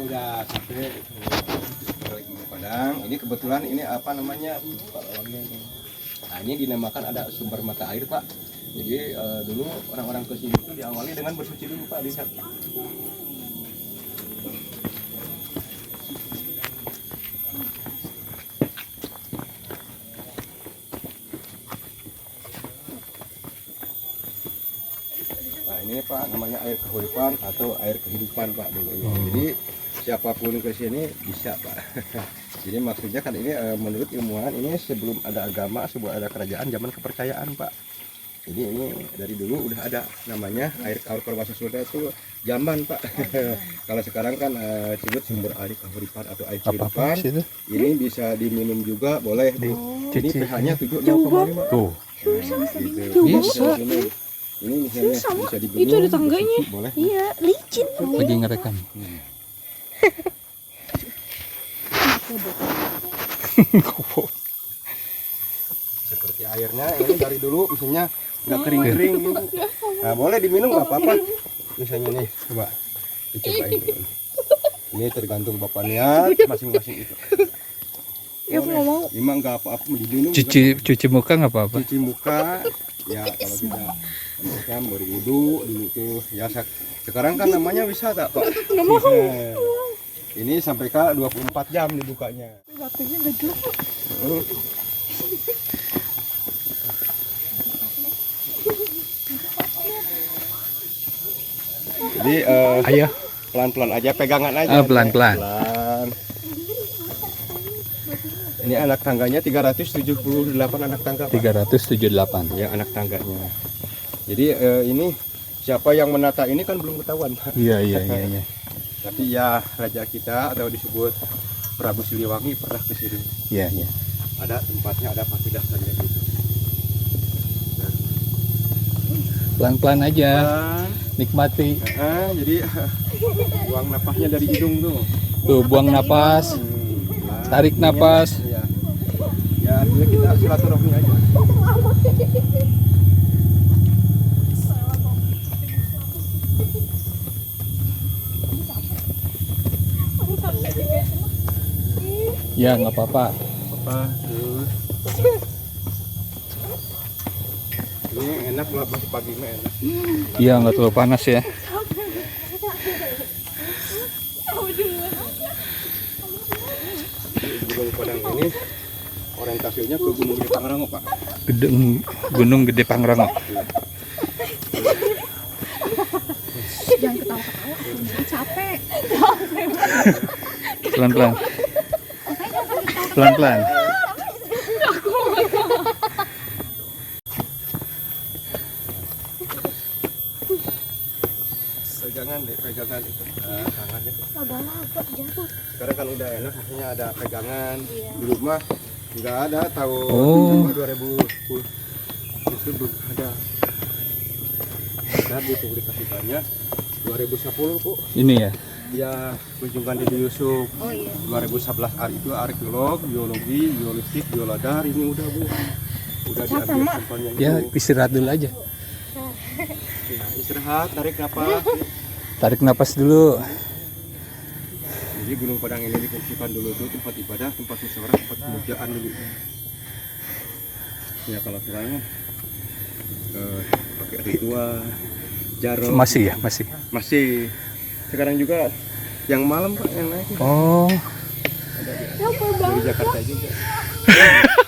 Udah sampai Padang. Ini kebetulan ini apa namanya? Nah, ini dinamakan ada sumber mata air, Pak. Jadi dulu orang-orang ke sini itu diawali dengan bersuci dulu, Pak. Lihat. Nah, ini Pak namanya air kehidupan atau air kehidupan, Pak, dulu. Jadi siapapun ke sini bisa, Pak. Jadi maksudnya kan ini menurut ilmuwan ini sebelum ada agama, sebelum ada kerajaan, zaman kepercayaan, Pak. Jadi ini dari dulu udah ada namanya air Kawasa Sunda itu zaman, Pak. Kalau sekarang kan disebut sumber air kehidupan atau air kehidupan. Ini bisa diminum juga, boleh. Ini pH-nya 7,5. Tuh. Gitu. Bisa. Ini misalnya bisa diminum. Itu ada tangganya. Boleh. Iya, licin. Lagi ngerekam. Seperti airnya ini dari dulu misalnya nggak kering-kering gitu. Nah, boleh diminum nggak apa-apa. Misalnya nih, coba dicobain. Ini tergantung bapak niat masing-masing itu. Ya aku nggak mau. Emang nggak apa-apa diminum. Cuci muka nggak apa-apa. Cuci muka, ya kalau kita kan berwudu dulu tuh. Ya sekarang kan namanya wisata, Pak. Nggak mau. Ini sampai ke 24 jam dibukanya. Baterainya nggak jelas. Jadi Ayo. pelan-pelan aja, pegangan aja. Pelan-pelan. Ini anak tangganya 378 anak tangga, Pak. 378. Ya, anak tangganya. Jadi ini siapa yang menata ini kan belum ketahuan, Pak. Iya. Tapi ya raja kita atau disebut Prabu Siliwangi pernah ke sini. Iya. Ada tempatnya, ada pakai dasarnya gitu. Pelan-pelan aja. Dan, Nikmati. jadi buang napasnya dari hidung tuh. Tuh, buang napas. Tarik napas. Ya, ya artinya kita silaturahmi aja. Ya, nggak apa-apa. Terus ini enak lah, masih pagi mah enak. Iya, nggak terlalu panas ya. Gunung Padang ini orientasinya ke Gunung Gede Pangrango, Pak. Gunung Gede Pangrango. Jangan ketawa-ketawa, capek. Pelan-pelan. Pelan-pelan. Pegangan itu tangannya. Laba-laba jatuh. Sekarang kan udah enak, maksudnya ada pegangan. Dulu mah nggak ada, tahun 2010 itu belum ada. Ada di publikasikannya 2010, Bu. Ini ya. Ya, kunjungan Dede Yusuf. Oh iya. 2011 hari itu arkeolog, biologi, geolistik, bioladar ini udah, Bu. Udah Capek, diambil Mak. sampelnya itu. Ya, istirahat dulu aja. Ya, istirahat, tarik napas. Tarik napas dulu. Jadi Gunung Padang ini difungsikan dulu tuh tempat ibadah, tempat musyawarah, tempat pemujaan dulu. Ya kalau sekarang pakai pakai ritua, jaro. Masih ya, masih. Masih. Sekarang juga yang malam Pak yang naik. Oh, Dari Jakarta juga.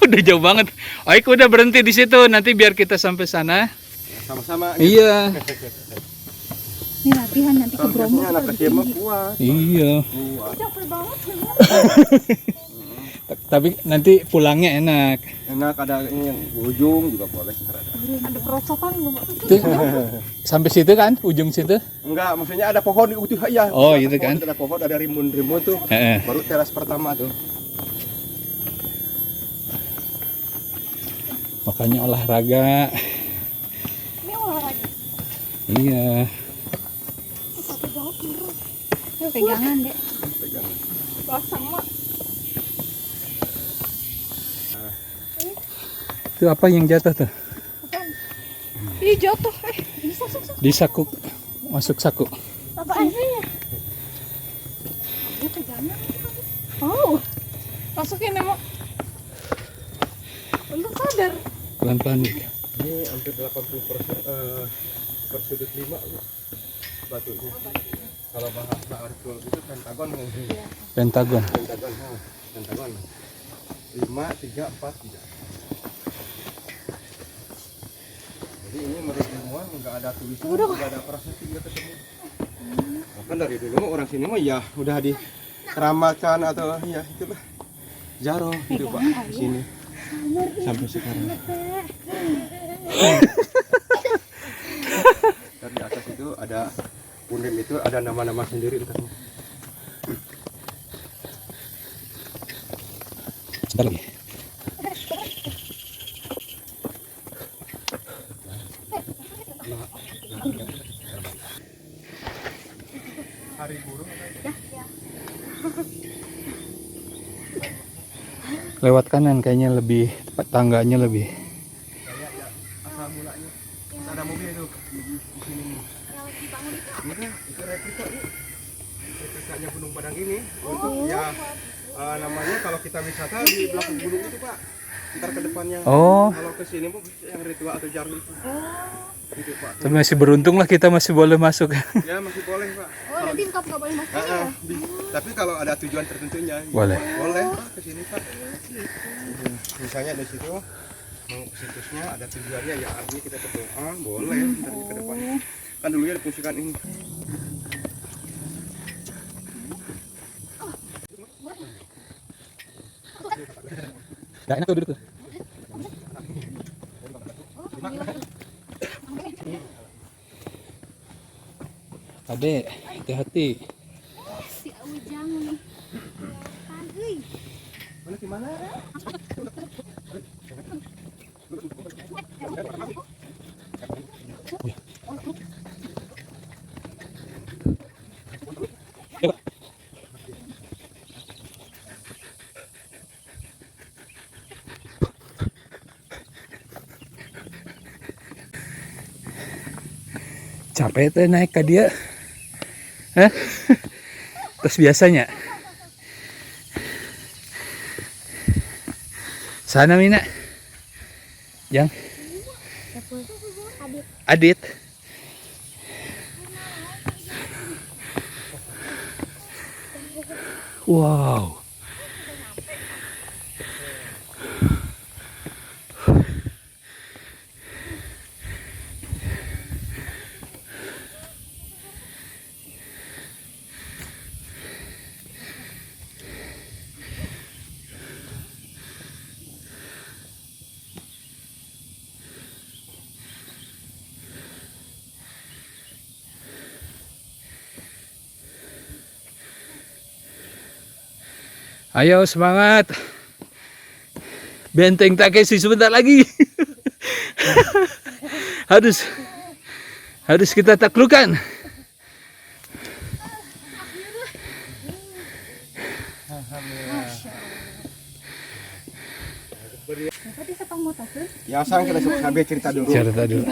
udah jauh banget. Aik udah berhenti di situ. Nanti biar kita sampai sana. Ya, sama-sama. Iya, Ini latihan nanti ke Bromo. Biasanya anak kecil mah kuat. iya. Kuat. Capek banget. Tapi nanti pulangnya enak. Enak ada ini yang ujung juga boleh. Ntar ada. Ada perosotan belum? Itu, sampai situ kan, ujung situ. Enggak, maksudnya ada pohon di ujung ya. Oh, Ada gitu pohon, kan. Ada pohon, ada rimbun-rimbun tuh. Heeh. Baru teras pertama tuh. Makanya olahraga. Ini olahraga. Iya. Capek banget bener. Yuk pegangan deh. Pegang. Sama. Itu apa yang jatuh tuh? Apaan? Ih jatuh. Bisa susah. Di saku. Masuk saku. Apaan sih? Dia pegangan. Oh. Masukin emang. Belum sadar. Pelan-pelan. Ini hampir 80% per sudut 5 batunya. Kalau bahasa Arkeol itu pentagon. Pentagon. Pentagon. 5, 3, 4, 3. Jadi ini menurut ilmuwan nggak ada tulisan, nggak ada prasasti nggak ketemu. Bahkan dari dulu orang sini mah ya udah dikeramatkan atau ya itulah jaro gitu Pak di sini sampai sekarang. Dan di atas itu ada punden itu ada nama-nama sendiri entah. Sebentar lagi. Hari burung Lewat kanan kayaknya lebih tepat, tangganya lebih. asal mulanya ada mobil itu di sini. Ini itu replika Bu. Replikanya Gunung Padang ini untuk ya namanya kalau kita wisata di belakang gunung itu Pak. Ntar ke depannya. Oh, Kalau ke sini Bu yang ritual atau jarli itu. Gitu Pak. tapi masih beruntung lah kita masih boleh masuk. Ya masih boleh Pak. Oh nanti nggak boleh masuk ya? Tapi kalau ada tujuan tertentunya Boleh. boleh Pak ke sini Pak. Misalnya di situ mau ke situsnya ada tujuannya ya artinya kita berdoa boleh dari ke depan. Kan dulunya difungsikan ini. Gak enak tuh duduk tuh. Adek, hati-hati. Si Ujang nih. Kan, euy. Mana gimana? Capek tuh naik ke dia. Hah? Terus biasanya. Sana Mina. Yang Adit. Wow. Ayo semangat. Benteng Takeshi sebentar lagi. harus kita taklukkan. Tadi sepang motor tuh. Ya sang kita sambil cerita dulu. Cerita dulu.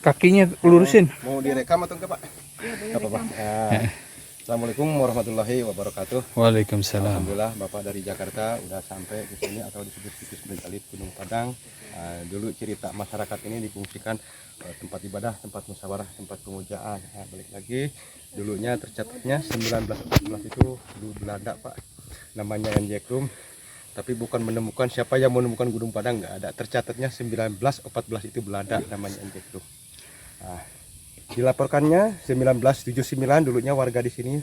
Kakinya lurusin. Mau direkam atau enggak Pak? Enggak apa-apa. Ya. Assalamualaikum warahmatullahi wabarakatuh. Waalaikumsalam. Alhamdulillah Bapak dari Jakarta udah sampai ke sini atau disebut situs Megalit Gunung Padang. Dulu cerita masyarakat ini difungsikan tempat ibadah, tempat musyawarah, tempat pemujaan. Balik lagi dulunya tercatatnya 1914 itu dulu Belanda Pak. Namanya Enjekrum. Tapi bukan menemukan, siapa yang menemukan Gunung Padang nggak ada. Tercatatnya 1914 itu Belanda namanya Enjekrum. Dilaporkannya 1979 dulunya warga di sini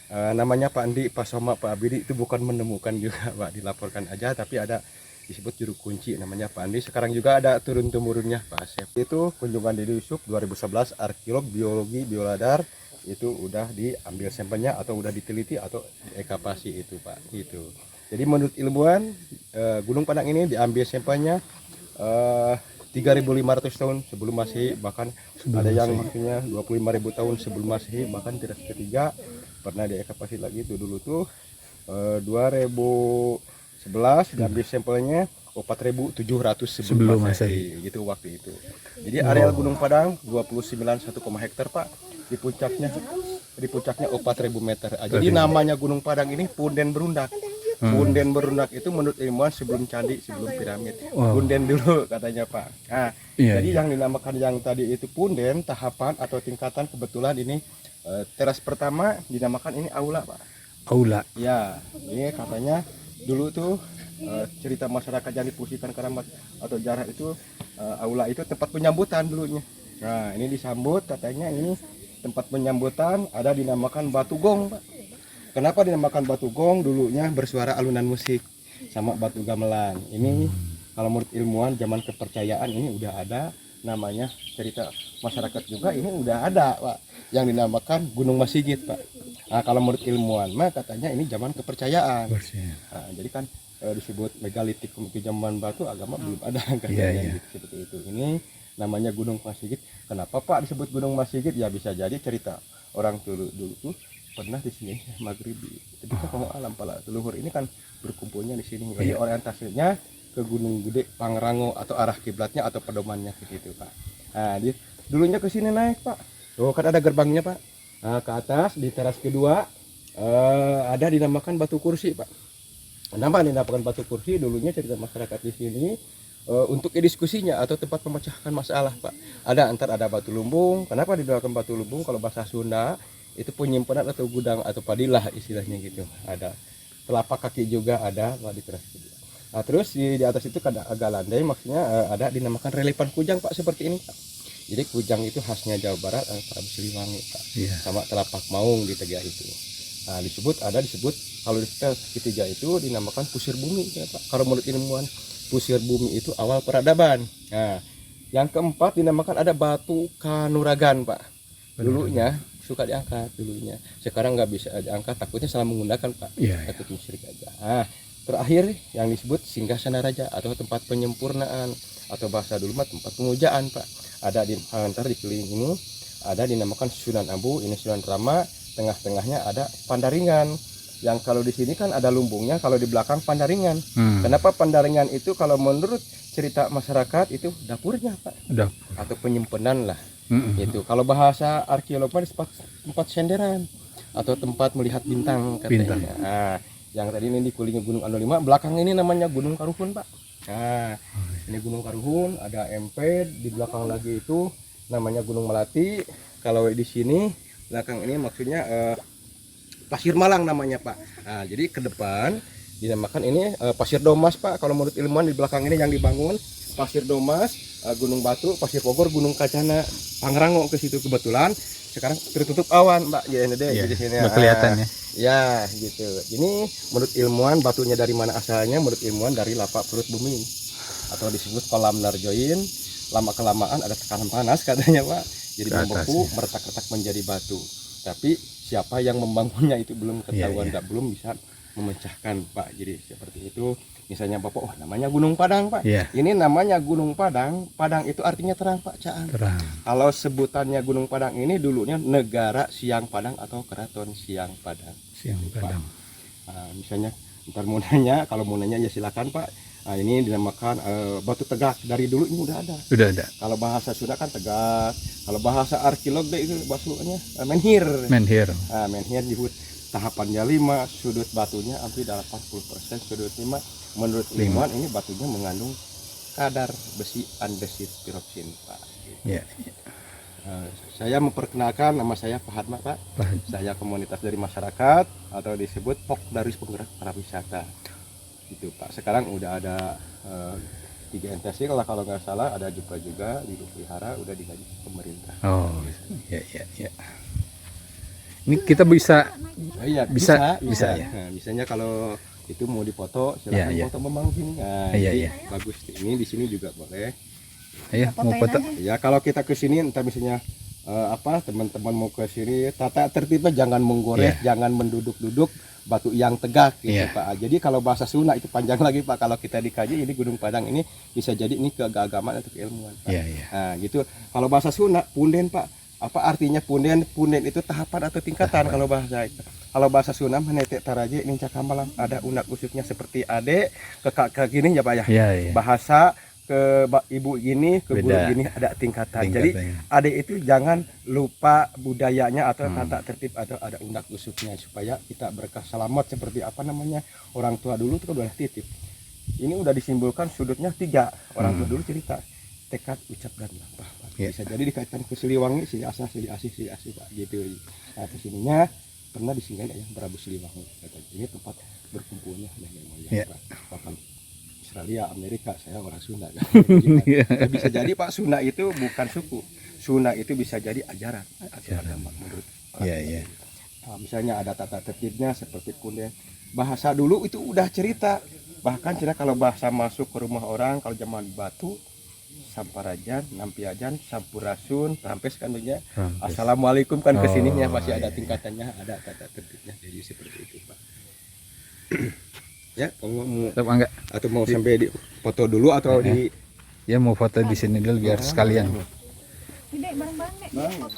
namanya Pak Andi, Pak Soma, Pak Abidi itu bukan menemukan juga Pak, dilaporkan aja, tapi ada disebut juru kunci namanya Pak Andi. Sekarang juga ada turun temurunnya Pak Asep. Itu kunjungan di Yusuf 2011 arkeolog biologi bioradar itu udah diambil sampelnya atau udah diteliti atau diekavasi itu Pak gitu. Jadi menurut ilmuwan Gunung Padang ini diambil sampelnya 3.500 tahun sebelum Masehi, bahkan ada yang maksudnya 25.000 tahun sebelum Masehi, bahkan tidak ketiga pernah diekavasi lagi itu dulu tuh 2011 diambil sampelnya 4.700 sebelum Masehi gitu waktu itu. Jadi areal Gunung Padang 29,1 hektar Pak, di puncaknya 4.000 meter. Jadi namanya Gunung Padang ini punden berundak. Punden berundak itu menurut ilmuwan sebelum candi, sebelum piramid. Punden dulu katanya Pak. Nah, jadi yang dinamakan yang tadi itu punden, tahapan atau tingkatan, kebetulan ini teras pertama dinamakan ini aula Pak. Aula. Ya, ini katanya dulu tuh cerita masyarakat yang difungsikan keramat atau jarah itu aula itu tempat penyambutan dulunya. Nah, ini disambut katanya ini tempat penyambutan ada dinamakan batu gong Pak. Kenapa dinamakan batu gong? Dulunya bersuara alunan musik sama batu gamelan. Ini kalau menurut ilmuwan zaman kepercayaan ini udah ada namanya, cerita masyarakat juga ini udah ada Pak, yang dinamakan Gunung Masigit Pak. Nah, kalau menurut ilmuwan mah katanya ini zaman kepercayaan. Nah, jadi kan disebut megalitik ke zaman batu, agama belum ada katanya gitu, seperti itu. Ini namanya Gunung Masigit. Kenapa Pak disebut Gunung Masigit? Ya bisa jadi cerita orang dulu tuh pernah di sini Maghribi. Jadi kamu alam pala leluhur ini kan berkumpulnya di sini. Jadi orientasinya ke Gunung Gede Pangrango atau arah kiblatnya atau pedomannya ke situ Pak. Nah, dulunya ke sini naik Pak. Tuh kan ada gerbangnya Pak. Nah, ke atas di teras kedua ada dinamakan batu kursi Pak. Kenapa dinamakan batu kursi? Dulunya cerita masyarakat di sini untuk diskusinya atau tempat memecahkan masalah Pak. Ada batu lumbung. Kenapa dinamakan batu lumbung? Kalau bahasa Sunda itu penyimpanan atau gudang atau padilah istilahnya gitu. Ada telapak kaki juga ada Pak di teras kedua. Nah, terus di atas itu ada agak landai, maksudnya ada dinamakan relifan kujang Pak, seperti ini Pak. Jadi kujang itu khasnya Jawa Barat, Prabu Siliwangi Pak. Sama telapak maung di tegak itu. Nah, disebut kalau di ketiga itu dinamakan pusir bumi ya Pak. Kalau menurut ilmuwan pusir bumi itu awal peradaban. Nah, yang keempat dinamakan ada batu Kanuragan Pak. Dulunya suka diangkat dulunya, sekarang nggak bisa diangkat, takutnya salah menggunakan Pak. Takut musyrik aja. Nah, terakhir yang disebut Singgasana Raja atau tempat penyempurnaan atau bahasa dulu mah tempat pemujaan Pak. Ada di antar di keliling ini ada dinamakan Sunan Ambu, ini Sunan Rama, tengah-tengahnya ada Pandaringan. Yang kalau di sini kan ada lumbungnya, kalau di belakang Pandaringan. Kenapa Pandaringan itu kalau menurut cerita masyarakat itu dapurnya Pak, atau penyimpanan lah. Itu kalau bahasa arkeolog tempat senderan atau tempat melihat bintang katanya. Nah, yang tadi ini di kulingnya Gunung Anu 5, belakang ini namanya Gunung Karuhun Pak. Nah, ini Gunung Karuhun, ada MP di belakang lagi itu namanya Gunung Melati. Kalau di sini belakang ini maksudnya Pasir Malang namanya Pak. Nah, jadi ke depan dinamakan ini Pasir Domas Pak. Kalau menurut ilmuwan di belakang ini yang dibangun Pasir Domas, Gunung Batu, Pasir Bogor, Gunung Kacana, Pangrango ke situ kebetulan. Sekarang tertutup awan Mbak, di sini. Kelihatannya. Ya, gitu. Ini menurut ilmuwan batunya dari mana asalnya? Menurut ilmuwan dari lapak perut bumi atau disebut kolam narjoin. Lama kelamaan ada tekanan panas katanya Pak. Jadi membeku, meretak-retak menjadi batu. Tapi siapa yang membangunnya itu belum ketahuan, belum bisa memecahkan Pak. Jadi seperti itu. Misalnya Bapak, oh namanya Gunung Padang Pak. Ini namanya Gunung Padang. Padang itu artinya terang Pak, Caan. Terang. Kalau sebutannya Gunung Padang ini dulunya Negara Siang Padang atau Keraton Siang Padang. Siang Padang. Nah, misalnya ntar mau nanya, kalau mau nanya ya silakan Pak. Nah, ini dinamakan batu tegak. Dari dulu ini udah ada. Udah ada. Kalau bahasa Sunda kan tegak. Kalau bahasa arkeolog deh itu bahasanya menhir. Menhir. Nah, menhir disebut tahapannya 5, sudut batunya hampir 80% sudut 5. Menurut ilmuwan ini batunya mengandung kadar besi andesit piroksin, Pak. Gitu. Ya. Saya memperkenalkan, nama saya Pak Hatma, Pak. Saya komunitas dari masyarakat atau disebut Pokdaris Penggerak Pariwisata. Gitu, Pak. Sekarang udah ada 3 entesi kalau nggak salah, ada juga dipelihara, udah digaji pemerintah. Oh, ya ya ya. Ini kita bisa Oh, iya, bisa bisa. ya. Nah, misalnya kalau itu mau dipoto, silakan Iya, iya. foto memang gini. Nah, Iya, jadi iya. bagus. Ini di sini juga boleh. Ayo mau foto. Ya kalau kita ke sini entah misalnya teman-teman mau ke sini, tata tertibnya jangan menggores, jangan menduduk-duduk batu yang tegak gitu, Iya. Pak. Jadi kalau bahasa Sunda itu panjang lagi, Pak. Kalau kita dikaji ini Gunung Padang ini bisa jadi ini keagamaan atau keilmuan, Pak. Iya, iya. Nah, gitu. Kalau bahasa Sunda punden, Pak. Apa artinya punden? Punden itu tahapan atau tingkatan kalau bahasa itu. Kalau bahasa Sunda menetek taraje ini cakamalam, ada unak usuknya seperti adik ke kakak gini ya, Pak ya. Iya, iya. Bahasa ke ibu gini, ke guru Beda. gini ada tingkatan. Jadi Tingkatannya. adik itu jangan lupa budayanya atau tata tertib atau ada undak usuknya supaya kita berkah selamat seperti apa namanya orang tua dulu itu kan udah titip. Ini udah disimbolkan sudutnya 3. Orang tua dulu cerita tekad, ucap dan lampah. Bisa jadi dikaitkan ke Siliwangi, Sili Asih, Pak gitu. Nah, kesininya pernah disinggahi yang Prabu Siliwangi. Ini tempat berkumpulnya nenek moyang, Pak. Bahkan Australia, Amerika, saya orang Sunda kan. Ya, bisa jadi Pak, Sunda itu bukan suku. Sunda itu bisa jadi ajaran atau agama menurut orang. Iya, iya. Nah, misalnya ada tata tertibnya seperti punden. Bahasa dulu itu udah cerita. Bahkan cerita kalau bahasa masuk ke rumah orang kalau zaman batu, samparajan, nampiajan, sampurasun, rampes kan punya. Assalamualaikum kan kesininya masih ada tingkatannya, ada tata tertibnya. Jadi seperti itu, Pak. Ya, kamu mau Enggak. atau mau sampai di foto dulu atau di Ya mau foto di sini dulu biar sekalian. Ini bareng-bareng deh. Bang.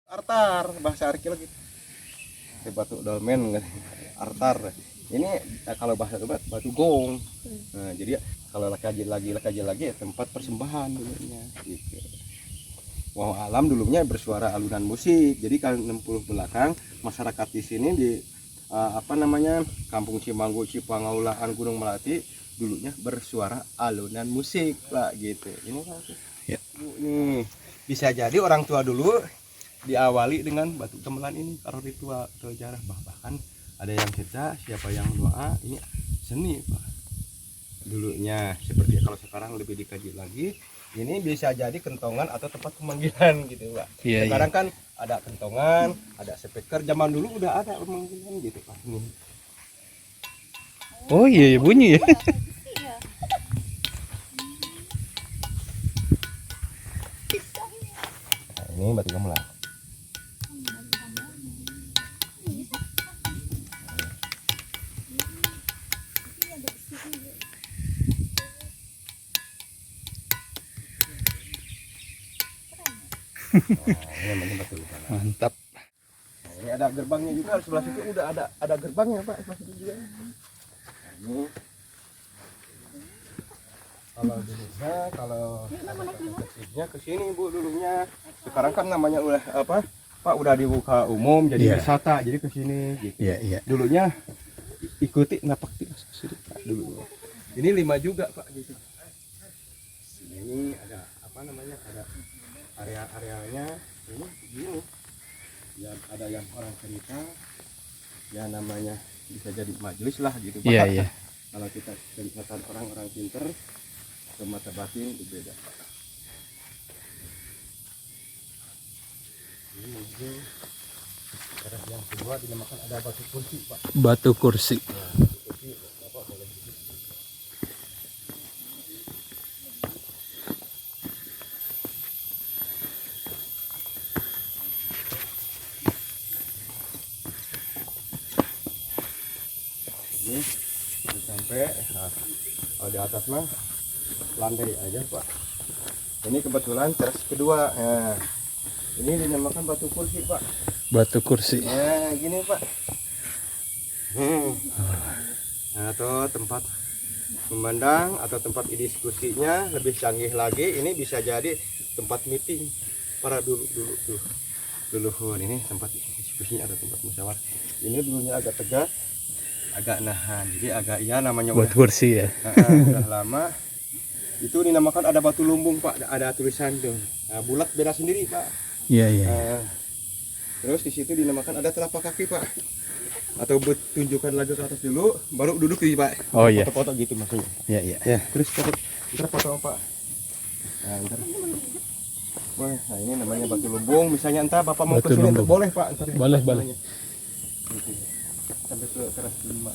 Artar, bahasa arkeologi. Di batu dolmen, artar. Ini kalau bahasa batu gong. Nah, jadi kalau kaji lagi tempat persembahan dulunya gitu. Wow, alam dulunya bersuara alunan musik. Jadi kalau 60 belakang masyarakat di sini di Kampung Cimanggu, Cipangaulaan, Gunung Melati dulunya bersuara alunan musik, Pak gitu. Ini Pak. Ya. Nih, bisa jadi orang tua dulu diawali dengan batu gamelan ini kalau ritual atau jarah, bahkan ada yang cerita siapa yang doa ini seni, Pak. Dulunya seperti kalau sekarang lebih dikaji lagi, ini bisa jadi kentongan atau tempat pemanggilan gitu, Pak. Iya, Sekarang kan ada kentongan, ada speaker, zaman dulu udah ada pemanggilan gitu, Pak. Ini. Oh iya, iya bunyi ya. Nah, ini batu gamelan. Ini namanya batu gamelan. Mantap. Nah, ini ada gerbangnya juga, sebelah situ udah ada gerbangnya, Pak, sebelah situ juga. Nah, ini kalau dulunya ke sini Bu dulunya. Sekarang kan namanya udah apa? Pak udah dibuka umum jadi wisata, jadi ke sini gitu. Iya, iya. Dulunya ikuti napak tilas ke sini, Pak, dulu. Ini 5 juga, Pak, gitu. Ini ada apa namanya? Ada area-areanya ini gini. Ya ada yang orang cerita, ya namanya bisa jadi majelis lah gitu, Pak. Iya, iya. Kalau kita kelihatan orang-orang pinter ke mata batin berbeda, Pak. Ini mungkin daerah yang kedua dinamakan ada batu kursi, Pak. Batu kursi. Ya, batu kursi, Bapak boleh di situ. Ini sampai kalau di atas mah landai aja, Pak. Ini kebetulan teras kedua. Nah, ini dinamakan batu kursi, Pak. Batu kursi. Nah, gini Pak. Nah, atau tempat memandang atau tempat diskusinya lebih canggih lagi. Ini bisa jadi tempat meeting para duluhur. Ini tempat diskusinya atau tempat musyawarah. Ini dulunya agak tegak, agak nahan. Jadi agak ya namanya Buat kursi ya. udah lama. Itu dinamakan ada batu lumbung Pak. Ada tulisan tuh. Nah, bulat beda sendiri Pak. Iya iya. Terus di situ dinamakan ada telapak kaki Pak. Atau tunjukkan lagi ke atas dulu, baru duduk di Pak. Oh iya. Foto-foto gitu maksudnya. Iya iya. Ya, terus foto. Ntar foto Pak. Nah, ntar. Boleh. Nah, ini namanya batu lumbung. Misalnya entah Bapak mau ke Batu sini, lumbung. boleh Pak. Ntar Boleh, boleh. Gitu. Sampai ke teras 5.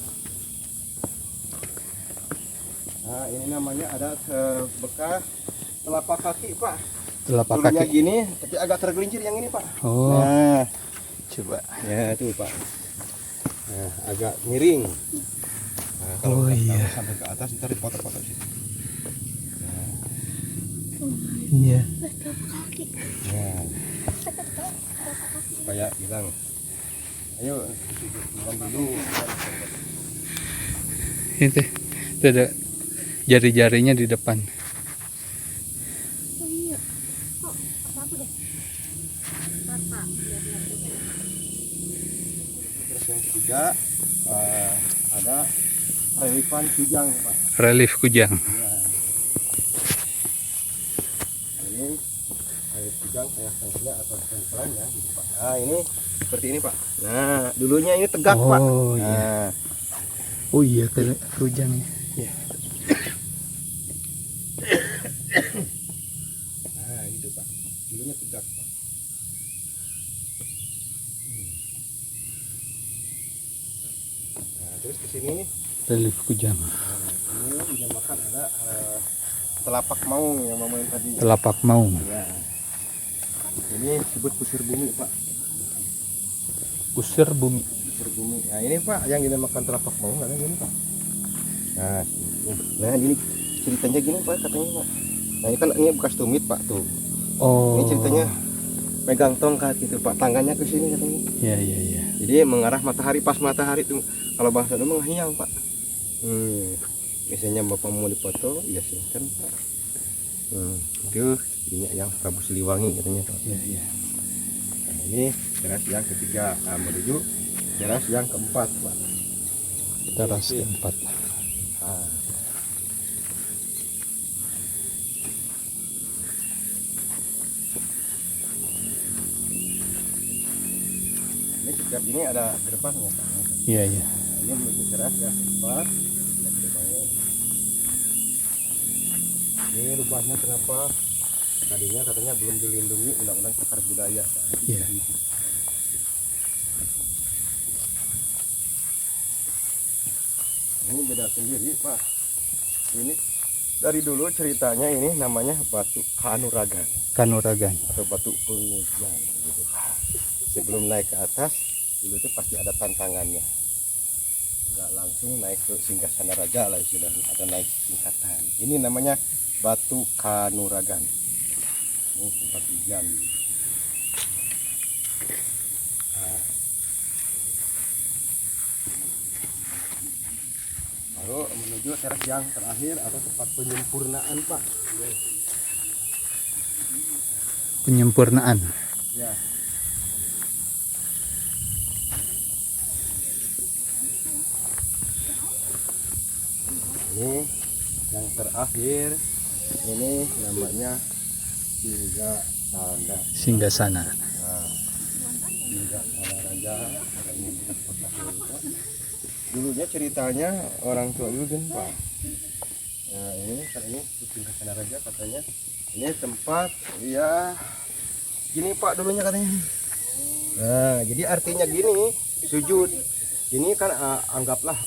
Nah, ini namanya ada bekas telapak kaki Pak. Telapak Dulunya kaki. gini, tapi agak tergelincir yang ini Pak. Oh. Nah, Coba. ya tuh Pak. Nah, agak miring. Nah, kalau Oh, nggak iya. tahu sampai ke atas ntar dipoto-foto situ. Iya. Nah, supaya bilang, ayo bilang dulu. Itu ada jari-jarinya di depan. Oh iya. Oh, apa deh? Apa? Terus yang ketiga ada relifan kujang Pak. Relief kujang. Ya. Ini relief kujang kayak stempelnya atau stempelannya gitu Pak. Nah ini seperti ini Pak. Nah dulunya ini tegak Pak. Oh iya. Nah, Oh iya kujangnya. Iya. nah gitu Pak. Dulunya tegak Pak. Nah terus ke sini. Relief kujang. Ini dinamakan ada telapak maung yang Mama yang tadi. Telapak maung. Ya. Ini disebut kusir bumi Pak. Kusir bumi. Kusir bumi. Nah ini Pak yang dinamakan telapak maung ada gini Pak. Nah ini ceritanya gini Pak katanya Pak. Nah ini kan ini bekas tumit Pak tuh. Oh. Ini ceritanya pegang tongkat gitu Pak. Tangannya ke sini katanya. Iya iya iya. Jadi mengarah matahari pas matahari tuh kalau bahasa itu menghiang Pak. Misalnya Bapak mau dipoto, ya silahkan Pak. Itu minyak yang Prabu Siliwangi katanya Pak. Iya iya. Nah, ini teras yang ketiga, menuju teras yang keempat Pak. Teras keempat. Nah. Ini setiap ini ada gerbangnya Pak. Iya iya. Nah, ini menuju teras yang keempat. Ini rubahnya kenapa? Tadinya katanya belum dilindungi undang-undang cagar budaya Pak. Iya. Ini beda sendiri Pak. Ini dari dulu ceritanya ini namanya batu Kanuragan Kanuragan. atau batu pengujian gitu. Sebelum naik ke atas dulu itu pasti ada tantangannya. Enggak langsung naik ke Singgasana Raja lah istilahnya atau naik tingkatan. Ini namanya batu Kanuragan. Ini tempat ujian. Nah. Baru menuju teras yang terakhir atau tempat penyempurnaan Pak. Penyempurnaan. Ya. Ini yang terakhir, ini namanya Singgasana. Nah, Singgasana Raja. Ada ini bekas bekas Raja. Dulunya ceritanya orang tua dulu kan Pak. Nah ini kan ini Singgasana Raja katanya. Ini tempat ya gini Pak dulunya katanya. Nah jadi artinya gini sujud. Ini kan anggaplah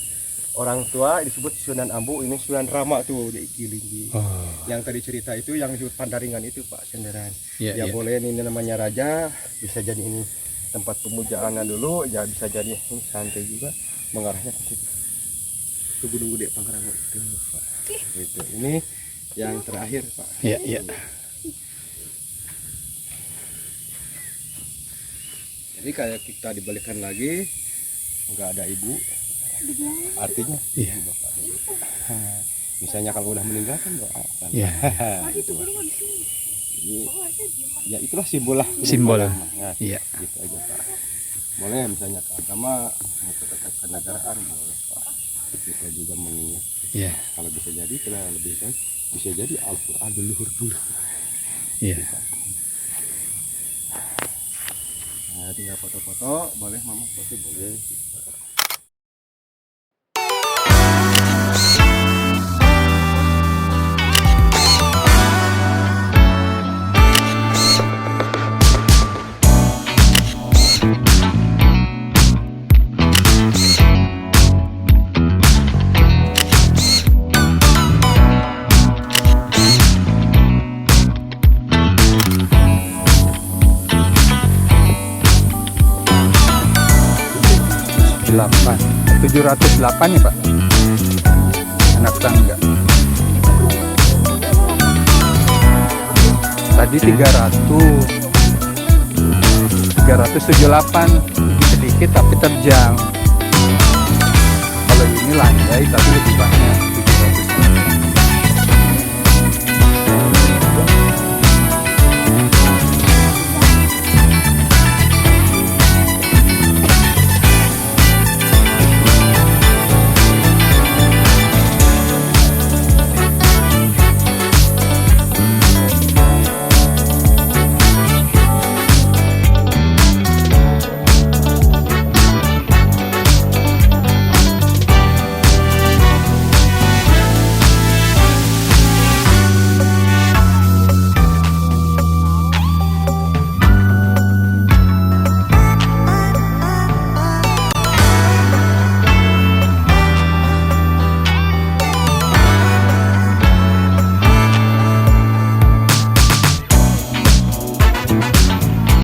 orang tua disebut Sunan Ambu, ini Sunan Rama tuh di Kilinggi. Oh. Yang tadi cerita itu yang disebut Pandaringan itu Pak Senderan. Iya Ya iya. boleh ini namanya raja, bisa jadi ini tempat pemujaannya dulu, ya bisa jadi ini santai juga mengarahnya ke situ. Itu Gunung Gede Pangrango itu Pak. Itu ini yang terakhir Pak. Iya iya. Jadi kayak kita dibalikan lagi, nggak ada ibu, artinya Iya. bapak ada ibu. Misalnya kalau udah meninggal kan doa kan. Iya. Tadi tuh belum di sini. Jadi, Oh, saya diam. ya itulah simbol lah. Simbol. Ya, Iya. gitu aja Pak. Boleh misalnya ke agama, mau ke negaraan boleh Pak. Kita juga mengingat. Iya. Kalau bisa jadi kita lebih baik bisa jadi Al-Quran leluhur dulu. Iya. Nah, tinggal foto-foto, boleh mama foto boleh. Delapan. 708 ya Pak? Anak tangga. Tadi 300. 378. Sedikit tapi terjang. Kalau ini landai tapi